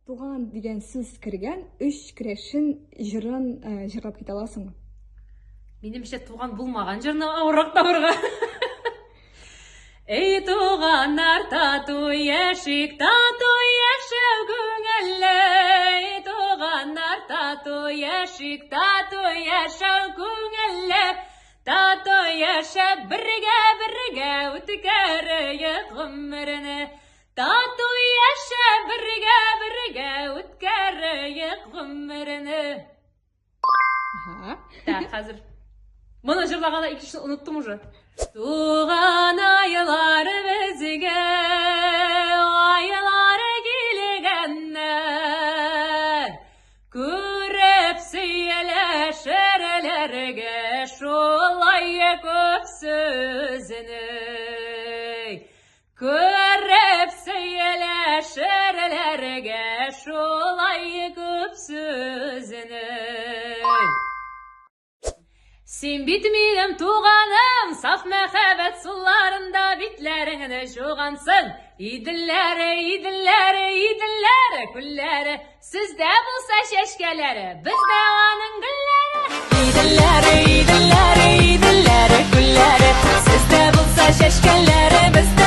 Туган деген сөз кірген үш кірешін жырын жырлап кете аласың ба? Менімше туған болмаған жырны ауырақ тавырға. Ей туғандар тату ешік, тату ешеу көңілі. Ей туғандар тату ешік, тату ешеу көңілі. Тату ешеп бірге өткерейік ғұмырыны. Тату ешеп бірге өткерейік ғұмырыны. Так, қазір. Мұны жырлағанда екіншісін ұныттым уже. Туған айлар бізге, айлар келгеннен, көріп сейлешерлерге шолай көп сөзіні. Көріп сейлешерлерге шолай көп сөзіні. Сен битмейдім туғаным, саф мәхәбәт сұлларында битлеріңді жоғансың. Иділләрі, күлләрі, сізде болса шешкелері, бізде аның гүлләрі. Иділләрі, күлләрі, сізде болса шешкелері, бізде